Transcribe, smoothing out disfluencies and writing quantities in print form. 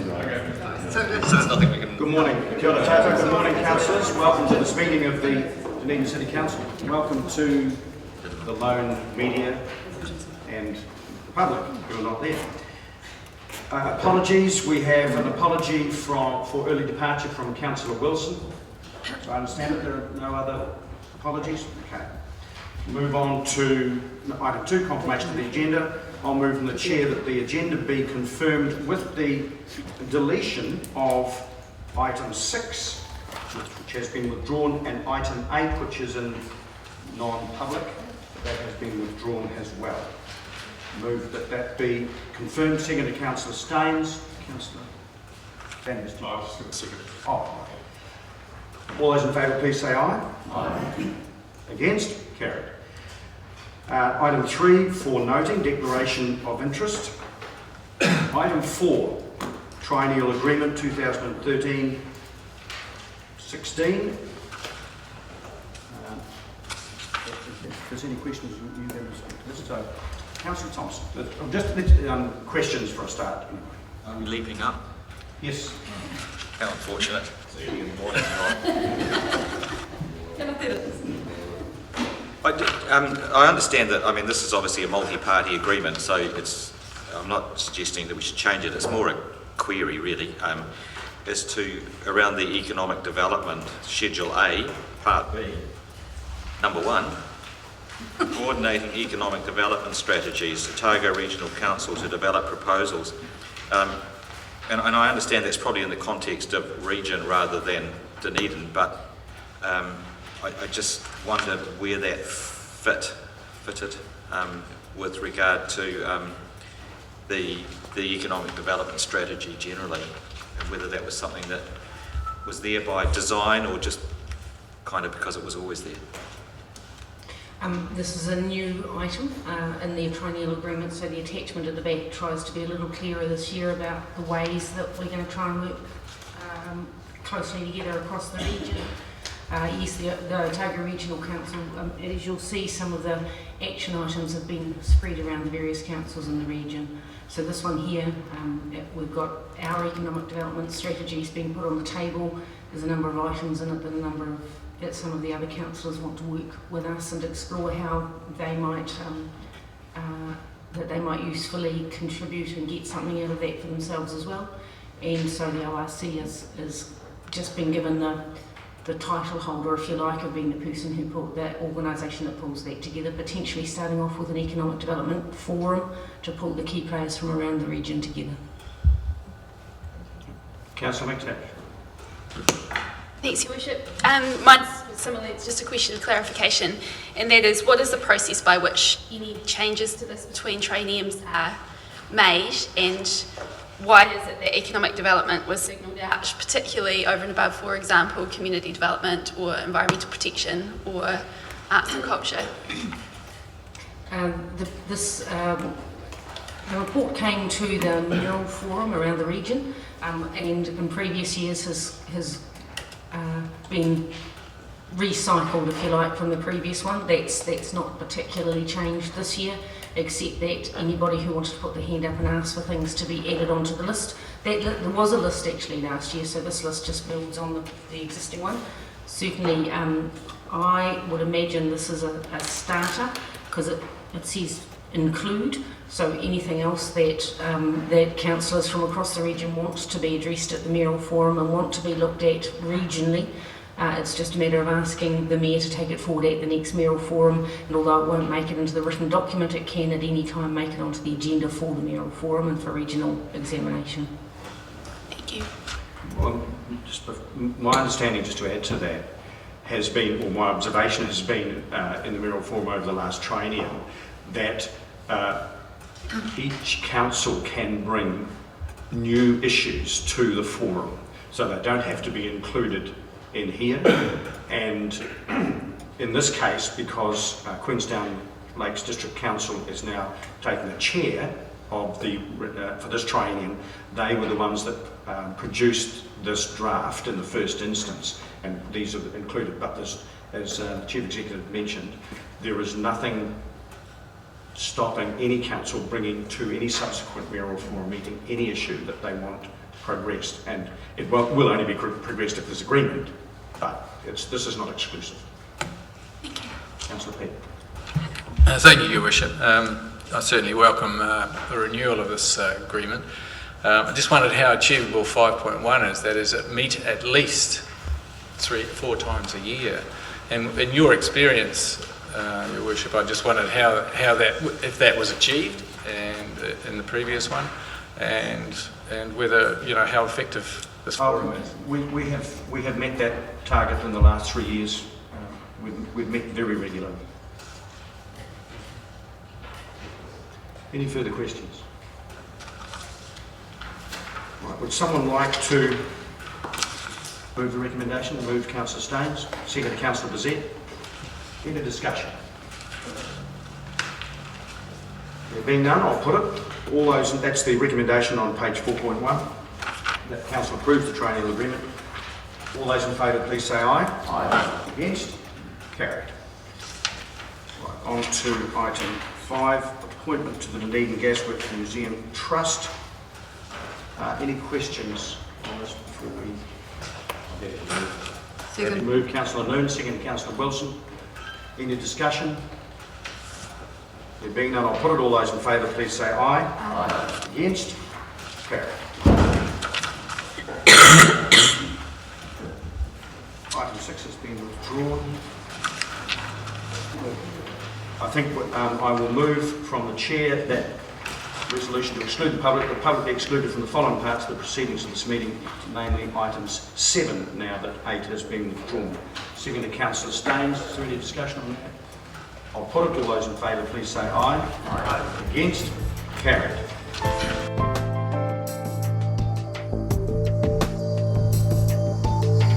Good morning. Kia ora tātou. Good morning, councillors. Welcome to this meeting of the Dunedin City Council. Welcome to the lone media and the public who are not there. Apologies. We have an apology for early departure from Councillor Wilson. So I understand that there are no other apologies. Okay. Move on to item 2, confirmation of the agenda. I'll move from the chair that the agenda be confirmed with the deletion of item 6, which has been withdrawn, and item 8, which is in non-public, that has been withdrawn as well. Move that that be confirmed. Second to Councillor Staines. Councillor Staines. I was just going to second. Oh, okay. All those in favour, please say aye. Aye. Against? Carried. Item 3, for noting, declaration of interest. Item 4, triennial agreement 2013-16. If there's any questions, you can respond to this. So, Councillor Thompson, just questions for a start. Are we leaping up? Yes. How unfortunate. See you in the morning. I understand that, this is obviously a multi-party agreement, so I'm not suggesting that we should change it. It's more a query, really, as to around the economic development, Schedule A, Part B, Number 1, coordinating economic development strategies, Otago Regional Council to develop proposals. And I understand that's probably in the context of region rather than Dunedin, but I just wonder where that fitted with regard to the economic development strategy generally, and whether that was something that was there by design or just kind of because it was always there. This is a new item in the triennial agreement, so the attachment at the back tries to be a little clearer this year about the ways that we're going to try and work closely together across the region. Yes, the Otago Regional Council, as you'll see, some of the action items have been spread around the various councils in the region. So this one here, we've got our economic development strategies being put on the table. There's a number of items in it that some of the other councillors want to work with us and explore how they might usefully contribute and get something out of that for themselves as well. And so the ORC is just been given the title holder, if you like, of being the person who pulled that organisation that pulls that together, potentially starting off with an economic development forum to pull the key players from around the region together. Councillor McTavish. Thanks, Your Worship. Mine's similar, it's just a question of clarification, and that is, what is the process by which any changes to this between trienniums are made, and why is it that economic development was signalled out, particularly over and above, for example, community development or environmental protection or arts and culture? The report came to the Mural Forum around the region, and in previous years has been recycled, if you like, from the previous one. That's not particularly changed this year, except that anybody who wanted to put their hand up and ask for things to be added onto the list. There was a list actually last year, so this list just builds on the existing one. Certainly, I would imagine this is a starter, because it says include, so anything else that councillors from across the region want to be addressed at the Mural Forum and want to be looked at regionally. It's just a matter of asking the Mayor to take it forward at the next Mural Forum, and although it won't make it into the written document, it can at any time make it onto the agenda for the Mural Forum and for regional examination. Thank you. Well, my understanding, just to add to that, has been, or my observation has been in the Mural Forum over the last triennium, that each council can bring new issues to the forum, so they don't have to be included in here. And in this case, because Queenstown Lakes District Council is now taking the chair of for this triennium, they were the ones that produced this draft in the first instance, and these are included. But as the Chief Executive mentioned, there is nothing stopping any council bringing to any subsequent Mural Forum meeting any issue that they want to progressed, and it will only be progressed if there's agreement, but this is not exclusive. Thank you. Councillor Peet. Thank you, Your Worship. I certainly welcome the renewal of this agreement. I just wondered how achievable 5.1 is, that is, it meet at least 3-4 times a year. And in your experience, Your Worship, I just wondered how that, if that was achieved and in the previous one, and whether, you know, how effective this forum is. We have met that target in the last 3 years. We've met very regularly. Any further questions? Right, would someone like to move the recommendation? Move Councillor Staines, second Councillor Bezet. Any discussion? There being none, I'll put it. All those, that's the recommendation on page 4.1. That Council approves the triennial agreement. All those in favour, please say aye. Aye. Against? Carried. Right, on to item 5, appointment to the Dunedin Gasworks Museum Trust. Any questions on this before we... Second. Move Councillor Noon, second Councillor Wilson. Any discussion? There being none, I'll put it. All those in favour, please say aye. Aye. Against? Carried. Item 6 has been withdrawn. I think I will move from the chair that resolution to exclude the public be excluded from the following parts of the proceedings of this meeting, namely items 7 now that 8 has been withdrawn. Second to Councillor Staines. Is there any discussion on that? I'll put it. All those in favour, please say aye. Aye. Against? Carried.